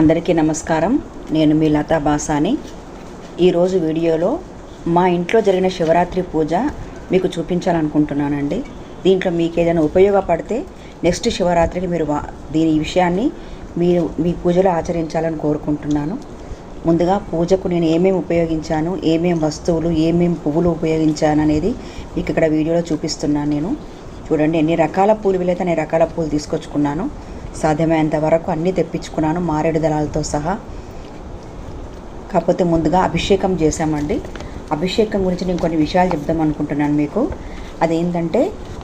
అందరికీ నమస్కారం. నేను మీ లతా బాసాని. ఈరోజు వీడియోలో మా ఇంట్లో జరిగిన శివరాత్రి పూజ మీకు చూపించాలనుకుంటున్నానండి. దీంట్లో మీకు ఏదైనా ఉపయోగపడితే నెక్స్ట్ శివరాత్రికి మీరు దీని విషయాన్ని మీరు మీ పూజలో ఆచరించాలని కోరుకుంటున్నాను. ముందుగా పూజకు నేను ఏమేమి ఉపయోగించాను, ఏమేమి వస్తువులు, ఏమేమి పువ్వులు ఉపయోగించాను అనేది మీకు ఇక్కడ వీడియోలో చూపిస్తున్నాను. నేను చూడండి, ఎన్ని రకాల పూలు వీలైతే అన్ని రకాల పూలు తీసుకొచ్చుకున్నాను. సాధ్యమైనంత వరకు అన్నీ తెప్పించుకున్నాను, మారేడు దళాలతో సహా. కాకపోతే ముందుగా అభిషేకం చేశామండి. అభిషేకం గురించి నేను కొన్ని విషయాలు చెప్దాం అనుకుంటున్నాను మీకు. అదేంటంటే,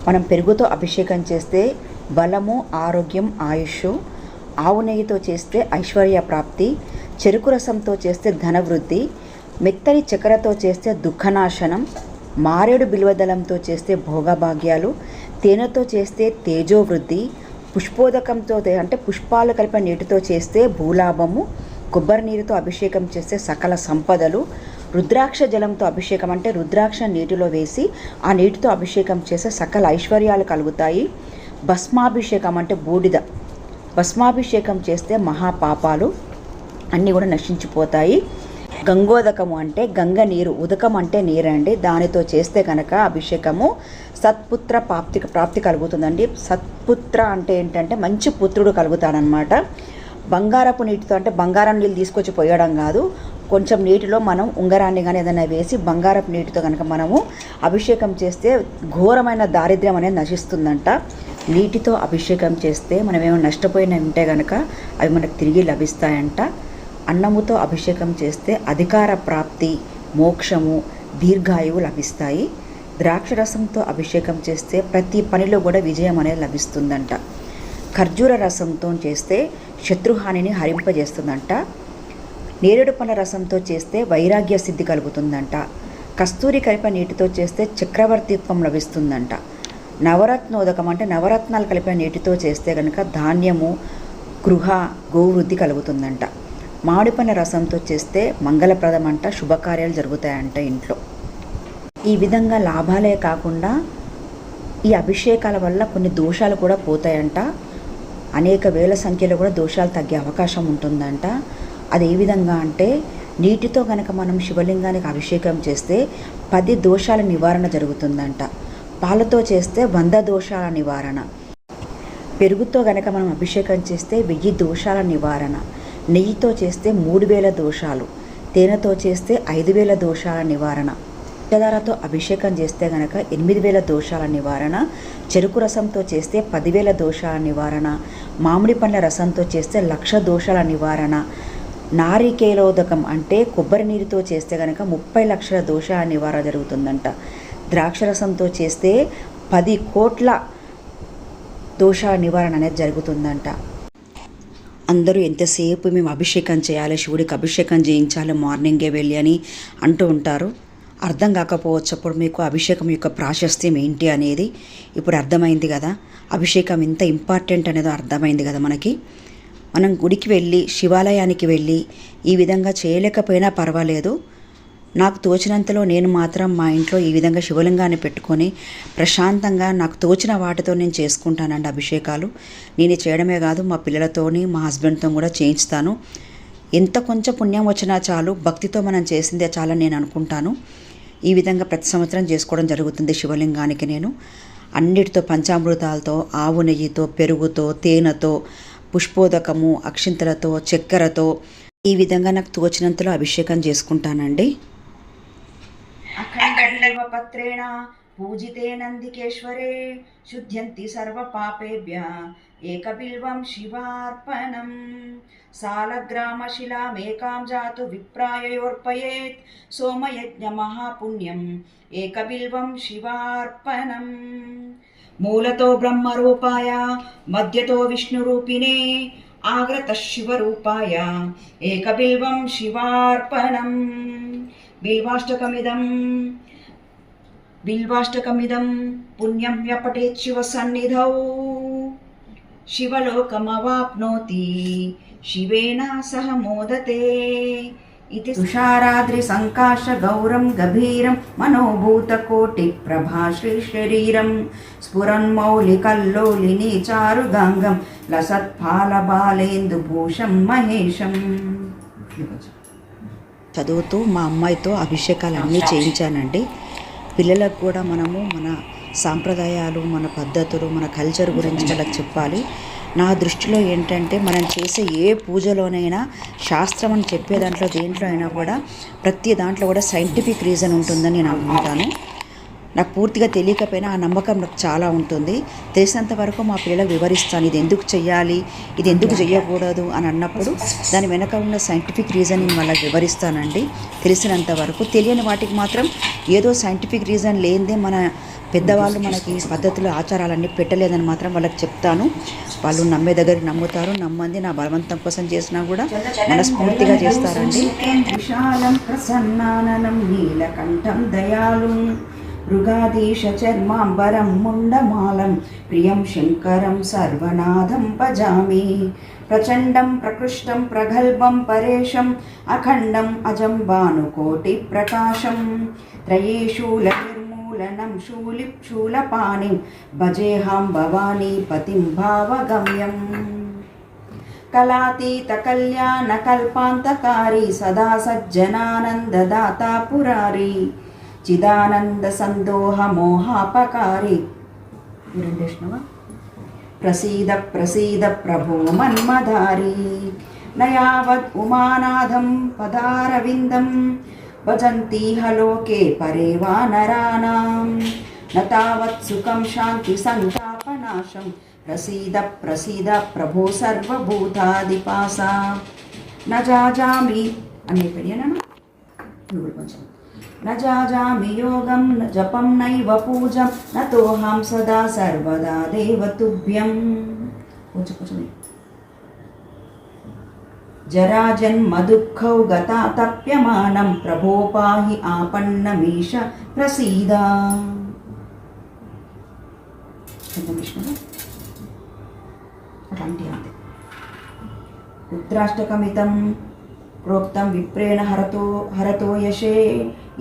మనం పెరుగుతో అభిషేకం చేస్తే బలము, ఆరోగ్యం, ఆయుష్. ఆవు నెయ్యితో చేస్తే ఐశ్వర్య ప్రాప్తి. చెరుకు రసంతో చేస్తే ధనవృద్ధి. మెత్తని చక్కెరతో చేస్తే దుఃఖనాశనం. మారేడు బిల్వదళంతో చేస్తే భోగభాగ్యాలు. తేనెతో చేస్తే తేజోవృద్ధి. పుష్పోదకంతో అంటే పుష్పాలు కలిపిన నీటితో చేస్తే భూలాభము. కొబ్బరి నీరుతో అభిషేకం చేస్తే సకల సంపదలు. రుద్రాక్ష జలంతో అభిషేకం అంటే రుద్రాక్ష నీటిలో వేసి ఆ నీటితో అభిషేకం చేస్తే సకల ఐశ్వర్యాలు కలుగుతాయి. భస్మాభిషేకం అంటే బూడిద. భస్మాభిషేకం చేస్తే మహాపాపాలు అన్నీ కూడా నశించిపోతాయి. గంగోదకము అంటే గంగ నీరు, ఉదకం అంటే నీరండి. దానితో చేస్తే కనుక అభిషేకము సత్పుత్ర ప్రాప్తి కలుగుతుందండి. సత్పుత్ర అంటే ఏంటంటే మంచి పుత్రుడు కలుగుతాడనమాట. బంగారపు నీటితో అంటే బంగారం నీళ్ళు తీసుకొచ్చి పోయడం కాదు, కొంచెం నీటిలో మనం ఉంగరాన్ని కానీ ఏదైనా వేసి బంగారపు నీటితో కనుక మనము అభిషేకం చేస్తే ఘోరమైన దారిద్ర్యం అనేది నశిస్తుందంట. నీటితో అభిషేకం చేస్తే మనం ఏమైనా నష్టపోయిన ఉంటే కనుక అవి మనకు తిరిగి లభిస్తాయంట. అన్నముతో అభిషేకం చేస్తే అధికార ప్రాప్తి, మోక్షము, దీర్ఘాయువు లభిస్తాయి. ద్రాక్షరసంతో అభిషేకం చేస్తే ప్రతి పనిలో కూడా విజయం అనేది లభిస్తుందంట. ఖర్జూర రసంతో చేస్తే శత్రుహానిని హరింపజేస్తుందంట. నేరేడు పండ్ల రసంతో చేస్తే వైరాగ్య సిద్ధి కలుగుతుందంట. కస్తూరి కలిప నీటితో చేస్తే చక్రవర్తిత్వం లభిస్తుందంట. నవరత్నోదకం అంటే నవరత్నాలు కలిపిన నీటితో చేస్తే కనుక ధాన్యము, గృహ, గోవృద్ధి కలుగుతుందంట. మామిడిపండ్ల రసంతో చేస్తే మంగళప్రదం అంట, శుభకార్యాలు జరుగుతాయంట ఇంట్లో. ఈ విధంగా లాభాలే కాకుండా ఈ అభిషేకాల వల్ల కొన్ని దోషాలు కూడా పోతాయంట. అనేక వేల సంఖ్యలో కూడా దోషాలు తగ్గే అవకాశం ఉంటుందంట. అది ఏ విధంగా అంటే, నీటితో కనుక మనం శివలింగానికి అభిషేకం చేస్తే 10 దోషాల నివారణ జరుగుతుందంట. పాలతో చేస్తే 100 దోషాల నివారణ. పెరుగుతో కనుక మనం అభిషేకం చేస్తే 1000 దోషాల నివారణ. నెయ్యితో చేస్తే 3000 దోషాలు. తేనెతో చేస్తే 5000 దోషాల నివారణ. పంచదారతో అభిషేకం చేస్తే కనుక 8000 దోషాల నివారణ. చెరుకు రసంతో చేస్తే 10,000 దోషాల నివారణ. మామిడి పండ్ల రసంతో చేస్తే 1,00,000 దోషాల నివారణ. నారికేలోదకం అంటే కొబ్బరి నీరుతో చేస్తే కనుక 30 లక్షల దోషాల నివారణ జరుగుతుందంట. ద్రాక్షరసంతో చేస్తే 10 కోట్ల దోషాల నివారణ అనేది జరుగుతుందంట. అందరూ ఎంతసేపు మేము అభిషేకం చేయాలి, శివుడికి అభిషేకం చేయించాలి మార్నింగే వెళ్ళి అని అంటూ ఉంటారు. అర్థం కాకపోవచ్చు అప్పుడు మీకు అభిషేకం యొక్క ప్రాశస్త్యం ఏంటి అనేది. ఇప్పుడు అర్థమైంది కదా, అభిషేకం ఎంత ఇంపార్టెంట్ అనేదో అర్థమైంది కదా మనకి. మనం గుడికి వెళ్ళి, శివాలయానికి వెళ్ళి ఈ విధంగా చేయలేకపోయినా పర్వాలేదు. నాకు తోచినంతలో నేను మాత్రం మా ఇంట్లో ఈ విధంగా శివలింగాన్ని పెట్టుకొని ప్రశాంతంగా నాకు తోచిన వాటితో నేను చేసుకుంటానండి అభిషేకాలు. నేను చేయడమే కాదు, మా పిల్లలతోని, మా హస్బెండ్తో కూడా చేయించుతాను. ఎంత కొంచెం పుణ్యం వచ్చినా చాలు, భక్తితో మనం చేసిందే చాలని నేను అనుకుంటాను. ఈ విధంగా ప్రతి సంవత్సరం చేసుకోవడం జరుగుతుంది శివలింగానికి. నేను అన్నిటితో, పంచామృతాలతో, ఆవు నెయ్యితో, పెరుగుతో, తేనెతో, పుష్పోదకము, అక్షింతలతో, చక్కెరతో ఈ విధంగా నాకు తోచినంతలో అభిషేకం చేసుకుంటానండి. అఖండపత్రేణ పూజితే నందికేశ్వరే శుద్ధ్యంతి సర్వ పాపేభ్య ఏకబిల్వం శివార్పణం. సాలగ్రామశిలామేకాం జాతు విప్రాయోర్పయేత్ సోమయజ్ఞ మహాపుణ్యం ఏకబిల్వం శివార్పణం. మూలతో బ్రహ్మరూపాయ మధ్యతో విష్ణురూపిణే ఆగ్రత శివరూపాయ ఏకబిల్వం శివార్పణం. బిల్వాష్టకమిదం పుణ్యం వ్యపఠేత్ శివ సన్నిధౌ శివలోకమవాప్నోతి శివేన సహ మోదతే इति तुषाराद्रि संकाश गौरं गभीरं मनोभूतकोटि प्रभा श्रीशरीरं स्फुरन्मौलिकल्लोलिनी चारुगाङ्गं लसत्फालबालेन्दुभूषं महेशं. చదువుతూ మా అమ్మాయితో అభిషేకాలన్నీ చేయించానండి. పిల్లలకు కూడా మనము మన సాంప్రదాయాలు, మన పద్ధతులు, మన కల్చర్ గురించి వాళ్ళకి చెప్పాలి. నా దృష్టిలో ఏంటంటే మనం చేసే ఏ పూజలోనైనా శాస్త్రం అని చెప్పే దాంట్లో దేంట్లో అయినా కూడా ప్రతి దాంట్లో కూడా సైంటిఫిక్ రీజన్ ఉంటుందని నేను అనుకుంటాను. నాకు పూర్తిగా తెలియకపోయినా ఆ నమ్మకం నాకు చాలా ఉంటుంది. తెలిసినంత వరకు మా పిల్లలకు వివరిస్తాను, ఇది ఎందుకు చెయ్యాలి, ఇది ఎందుకు చెయ్యకూడదు అని అన్నప్పుడు దాని వెనక ఉన్న సైంటిఫిక్ రీజన్ నేను వాళ్ళకి వివరిస్తానండి తెలిసినంత వరకు. తెలియని వాటికి మాత్రం ఏదో సైంటిఫిక్ రీజన్ లేనిదే మన పెద్దవాళ్ళు మనకి పద్ధతులు ఆచారాలన్నీ పెట్టలేదని మాత్రం వాళ్ళకి చెప్తాను. వాళ్ళు నమ్మే దగ్గరికి నమ్ముతారు, నమ్మంది నా బలవంతం కోసం చేసినా కూడా మనస్ఫూర్తిగా చేస్తారండి. విశాలం ప్రసన్నాననం నీలకంఠం దయాళుం మృగాధీశ చర్మాంబరం ముండమాలం ప్రియం శంకరం సర్వనాథం భజామి. ప్రచండం ప్రకృష్టం ప్రగల్భం పరేశం అఖండం అజం భానుకోటి ప్రకాశం త్రయేషూల నిర్మూలనం శూలపాణిం భజేహాం భవానీ పతిం భావగమ్యం. కళాతీత కళ్యాణ కల్పాంతకారి సదా సజ్జనానందదాతా పురారి చిదానంద సందోహ మోహాపకారి. ప్రసీద ప్రసీద ప్రభో మన్మధారి నయావద్ ఉమానాథం పదారవిందం భజంతీహ లోకే పరే వానరాణాం నతావత్ సుఖం శాంతి సంతాపనాశం. ప్రసీద ప్రసీద ప్రభో సర్వభూతాదిపాస నజాజామి అనే పెరియనా కొంచెం నజాజామి యోగం జపం నైవ పూజం నతోహం సదా సర్వదా దేవతుభ్యం. జరాజన్మ దుఃఖౌ గతా తప్యమానం ప్రభో పాహి ఆపన్నమీశ ప్రసీద. అట్లాంటి అంతే. రుద్రాష్టకమితం ప్రోక్తం విప్రేణ హరతో యశే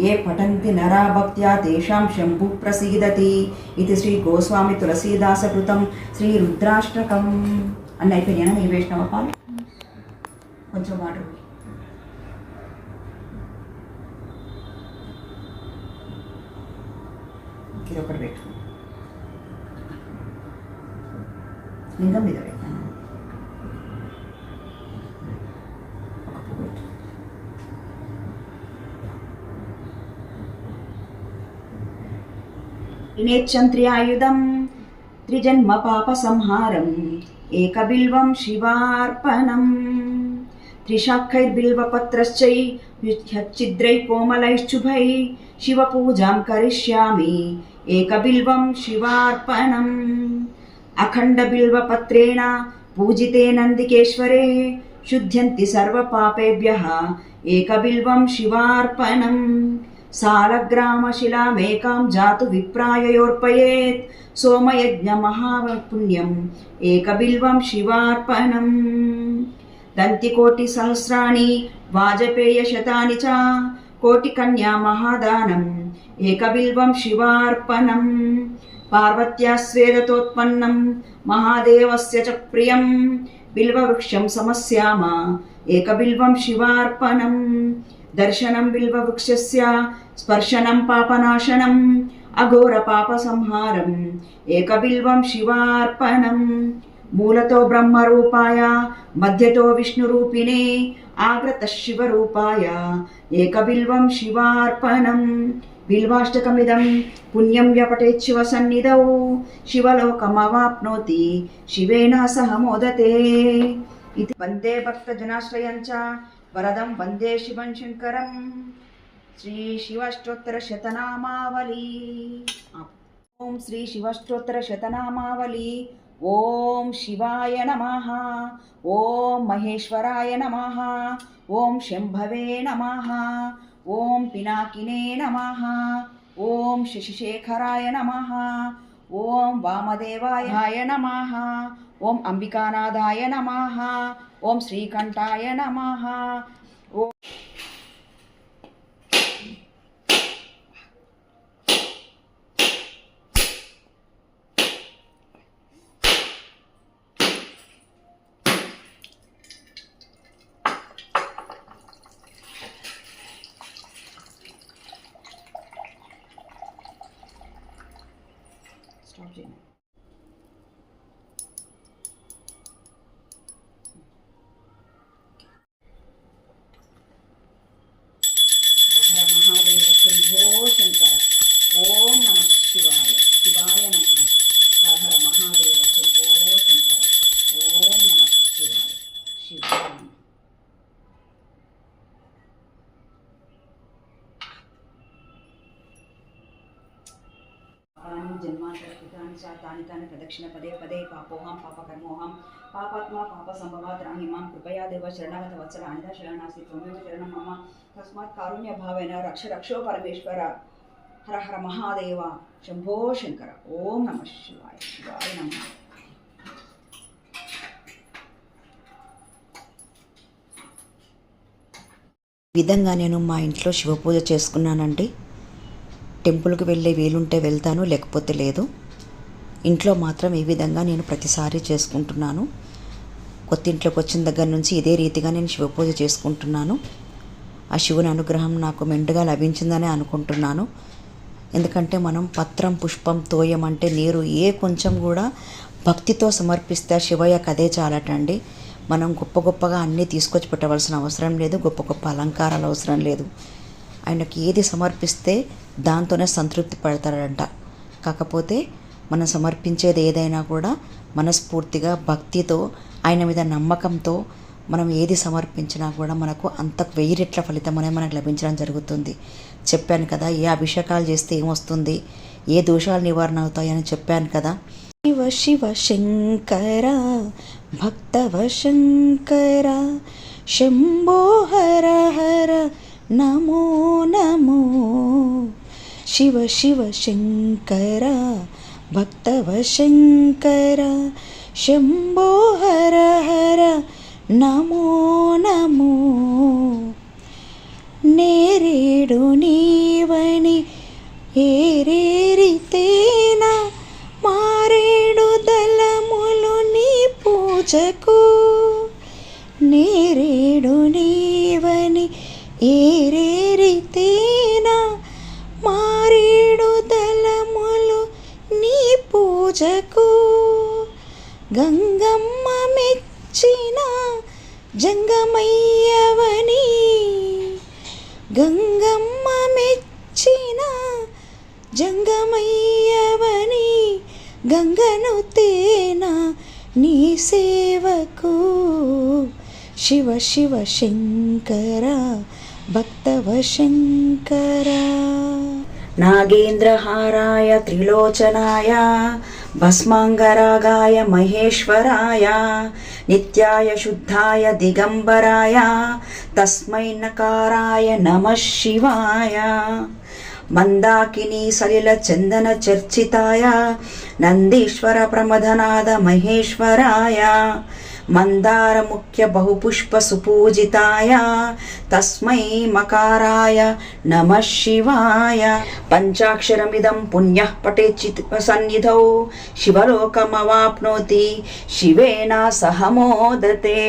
ఏ పఠంతి నరా భక్త్యా తేషాం శంభు ప్రసీదతి. ఇది శ్రీ గోస్వామి తులసీదాసకృతం శ్రీ రుద్రాష్టకం అని అయిపోయినా. నీ వేసినవ పాలు కొంచెం వాటర్ ఇది ఒకటి పెట్టు, లింగం మీద పెట్టాను. నేచ్చంత్ర్యాయుధం త్రిజన్మ పాప సంహారం ఏకబిల్వం శివార్పణం త్రిశాఖైర్బిల్వపత్రశ్చైచ్చిద్రై కోమలైశ్చుభై శివపూజాం కరిష్యామి ఏకబిల్వం శివార్పణం. అఖండబిల్వపత్రేణ పూజితే నందికేశ్వరే శుద్ధ్యంతి సర్వపాపేభ్యః ఏకబిల్వం శివార్పణం. సాలగ్రామశిలామేకాం జాతు విప్రాయయోర్పయేత్ సోమయజ్ఞ మహాపుణ్యం ఏకబిల్వం శివార్పణం. దంతికోటి సహస్రాణి వాజపేయ శతాని చ కోటి కన్యా మహాదానం ఏకబిల్వం శివార్పణం. పార్వత్యా స్వేదతోత్పన్నం మహాదేవస్య చ ప్రియం బిల్వవృక్షం సమస్యామ ఏకబిల్వం శివార్పణం. దర్శనం బిల్వవృక్షస్య స్పర్శనం పాపనాశనం అఘోర పాప సంహారం ఏకబిల్వం శివార్పణం. మూలతో బ్రహ్మరూపాయ మధ్యతో విష్ణురూపిణే ఆగ్రత శివరూపాయ ఏకబిల్వం శివార్పణం. బిల్వాష్టకమిదం పుణ్యం వ్యపటేత్ శివ సన్నిధౌ శివలోకమవాప్నోతి శివేన సహ మోదతే. ఇది వందే భక్తజనాశ్రయం చ వరదం వందే శివం శంకరం. శ్రీ శివాష్టోత్తర శతనామావళి. ఓం శ్రీ శివాష్టోత్తర శతనామావళి. ఓం శివాయ నమః, ఓం మహేశ్వరాయ నమః, ఓం శంభవే నమః, ఓం పినాకినే నమః, ఓం శశిశేఖరాయ నమః, ఓం వామదేవాయ నమః, ఓం అంబికానాథాయ నమః, ఓం శ్రీకంఠాయ నమః. ఓం చేయండి. హర హర మహాదేవ శంభో శంకర. ఓం నమ శివాయ. శివాయ నమ. హర హర మహాదేవ శంభో శంకర. ఓం నమ శివాయ. శివాయ నమ. జన్మాంతరితాని శాతాని తాని ప్రదక్షిణ పదే పదే పాపోహం పాపకర్మోహం పాపాత్మా పాప సంభవాత్ రాహి మాం కృపయా దేవ శరణాగత వత్సల అనిత శరణాసి త్వమేవ శరణం మమ తస్మాత్ కారుణ్య భావేన రక్ష రక్షో పరమేశ్వర. హర హర మహాదేవ శంభో శంకర. ఓం నమ శివాయ. శివాయ నమ. విధంగా నేను మా ఇంట్లో శివ పూజ చేసుకున్నానండి. టెంపుల్కి వెళ్ళే వీలుంటే వెళ్తాను, లేకపోతే లేదు. ఇంట్లో మాత్రం ఈ విధంగా నేను ప్రతిసారి చేసుకుంటున్నాను. కొత్త ఇంట్లోకి వచ్చిన దగ్గర నుంచి ఇదే రీతిగా నేను శివ పూజ చేసుకుంటున్నాను. ఆ శివుని అనుగ్రహం నాకు మెండుగా లభించిందని అనుకుంటున్నాను. ఎందుకంటే మనం పత్రం పుష్పం తోయం అంటే నీరు కొంచెం కూడా భక్తితో సమర్పిస్తే శివయ్యకు అదే చాలటండి. మనం గొప్ప గొప్పగా అన్నీ తీసుకొచ్చి పెట్టవలసిన అవసరం లేదు, గొప్ప గొప్ప అలంకారాలు అవసరం లేదు. ఆయనకి ఏది సమర్పిస్తే దాంతోనే సంతృప్తి పడతాడంట. కాకపోతే మనం సమర్పించేది ఏదైనా కూడా మనస్ఫూర్తిగా భక్తితో ఆయన మీద నమ్మకంతో మనం ఏది సమర్పించినా కూడా మనకు అంత 1000 రెట్ల ఫలితం అనేది మనకు లభించడం జరుగుతుంది. చెప్పాను కదా, ఏ అభిషేకాలు చేస్తే ఏమొస్తుంది, ఏ దోషాలు నివారణ అవుతాయని చెప్పాను కదా. శివ శివ శంకర భక్తవ శంకర శంభో హర హర నమో నమో. శివ శివ శంకర భక్తవ శంకర శంభో హర హర నమో నమో. నేరేడు నీవని ఏరేరితేన మారేడు దళములు నీ పూజకు. నేరేడు నీవని ఏరేరితేన మారేడు దళములు నీ పూజకు. గంగమ్మ మెచ్చిన జంగమయ్యవని, గంగమ్మ మెచ్చిన జంగమయ్యవని గంగను తేన నీ సేవకు. శివ శివ శంకర భక్తవ శంకర. నాగేంద్రహారాయ త్రిలోచనాయ భస్మాంగరాగాయ మహేశ్వరాయ నిత్యాయ శుద్ధాయ దిగంబరాయ తస్మై నకారాయ నమః శివాయ. మందాకిని సలిల చందన చర్చితాయ నందీశ్వర ప్రమథనాద మహేశ్వరాయ మందార ముఖ్య బహుపుష్ప సుపూజితాయ తస్మై మకారాయ నమః శివాయ. పంచాక్షరమిదం పుణ్యః పఠేత్ సన్నిధౌ శివలోకమవాప్నోతి శివేన సహ మోదతే.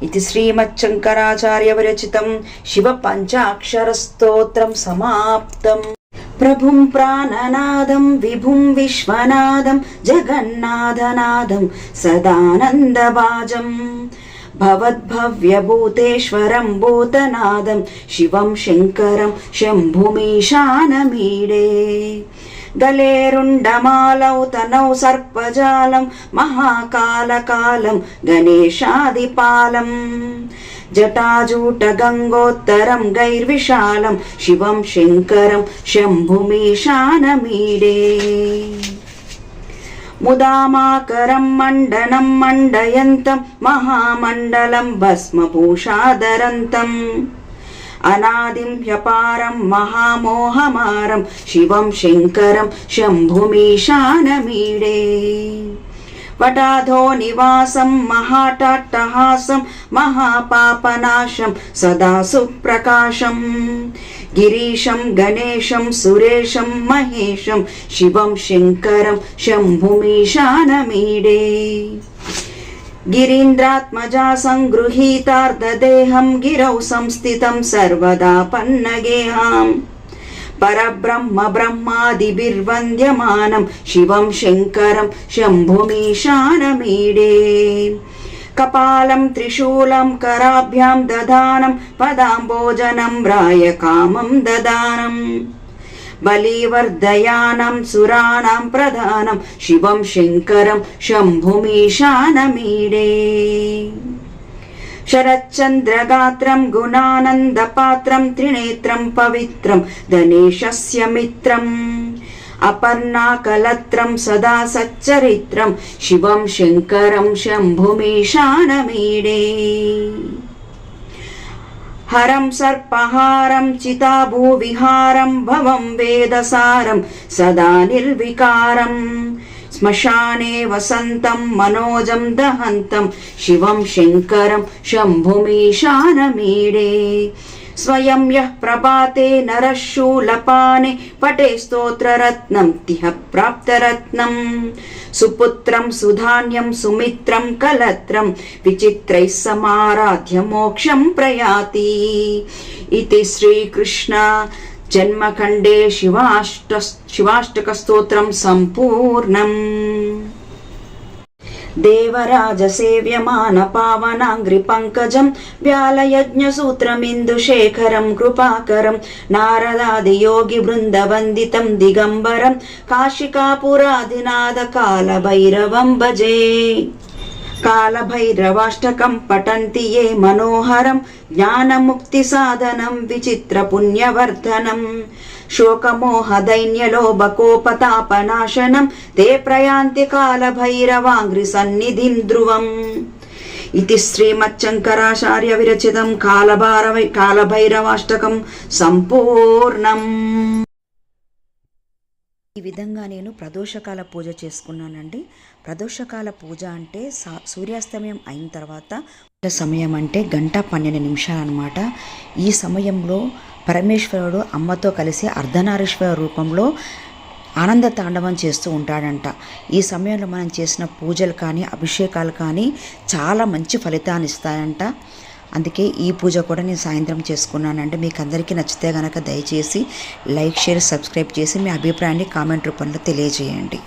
ఇది శ్రీమచ్చంకరాచార్య విరచితం శివ పంచాక్షర స్తోత్రం సమాప్తం. ప్రభుం ప్రాణనాదం విభుం విశ్వనాదం జగన్నాథనాదం సదానందభాజం భవద్భవ్యభూతేశ్వరం భూతనాదం శివం శంకరం శంభుమీశానమీడే. గలేరుండమాలౌ తనౌ సర్పజాలం మహాకాలకాలం గణేశాదిపాలం జటాజూట గంగోత్తరం గైర్విశాలం శివం శంకరం శంభుమీశానమీడే. ముదామాకరం మండనం మండయంతం మహామండలం భస్మభూషాధరంతం అనాదిం హ్యపారం మహామోహమారం శివం శంకరం శంభుమీశానమీడే. వటాధో నివాసం మహాటాట్టహాసం మహాపాపనాశం సదా సుప్రకాశం గిరీశం గణేశం సురేశం మహేశం శివం శంకరం శంభుమీశానమీడే. గిరీంద్రాత్మజా సంగృహీతార్ధదేహం గిరౌ సంస్థితం సర్వదా పన్నగేహాం పరబ్రహ్మ బ్రహ్మాదిభిర్వంద్యమానం శివం శంకరం శంభుమీశానమీడే కపాలం త్రిశూలం కరాభ్యాం దదానం పదాంబోజనం రాయకామం దదానం బలివర్ధయానం సురాణం ప్రధానం శివం శంకరం శంభుమీశానమీడే శరచ్చంద్రగాత్రం గుణానందపాత్రం త్రినేత్రం పవిత్రం ధనేశస్య మిత్రం అపర్ణాకలత్రం సదా సచ్చరిత్రం శివం శంకరం శంభుమీశానమీడే హరం సర్పహారం చితాభూవిహారం భవం వేదసారం సదా నిర్వికారం శ్మశానే వసంతం మనోజం దహంతం శివం శంకరం శంభుమీశానమీడే స్వయం యః ప్రభాతే నరః శూలపానే పటే స్తోత్రరత్నం తిహ ప్రాప్తరత్నం సుపుత్రం సుధాన్యం సుమిత్రం కలత్రం విచిత్రైః సమారాధ్య మోక్షం ప్రయాతి ఇతి శ్రీకృష్ణ జన్మఖండే శివాష్టక స్తోత్రం సంపూర్ణం. దేవరాజసేవ్యమాన పావనాంగ్రి పంకజం వ్యాలయజ్ఞసూత్రమిందుశేఖరం కృపాకరం నారదాది యోగి బృందవందితం దిగంబరం కాశికాపురాధినాథ కాలభైరవం భజే. కాలభైరవాష్టకం పఠంతి ఏ మనోహరం జ్ఞానముక్తి సాధనం విచిత్ర పుణ్యవర్ధనం శోకమోహ దైన్యలోభకోపతాపనాశనం తే ప్రయాంతి కాలభైరవాంగ్రి సన్నిధిం ధ్రువం. ఇది శ్రీమచ్చంకరాచార్య విరచితం కాలభైరవాష్టకం సంపూర్ణం. ఈ విధంగా నేను ప్రదోషకాల పూజ చేసుకున్నానండి. ప్రదోషకాల పూజ అంటే సూర్యాస్తమయం అయిన తర్వాత సమయం అంటే 1:12 అన్నమాట. ఈ సమయంలో పరమేశ్వరుడు అమ్మతో కలిసి అర్ధనారీశ్వర రూపంలో ఆనంద తాండవం చేస్తూ ఉంటాడంట. ఈ సమయంలో మనం చేసిన పూజలు కానీ అభిషేకాలు కానీ చాలా మంచి ఫలితాన్ని ఇస్తాయంట. అందుకే ఈ పూజ కూడా నేను సాయంత్రం చేసుకున్నానంటే మీకు అందరికీ నచ్చితే కనుక దయచేసి లైక్ షేర్ సబ్స్క్రైబ్ చేసి మీ అభిప్రాయాన్ని కామెంట్ రూపంలో తెలియజేయండి.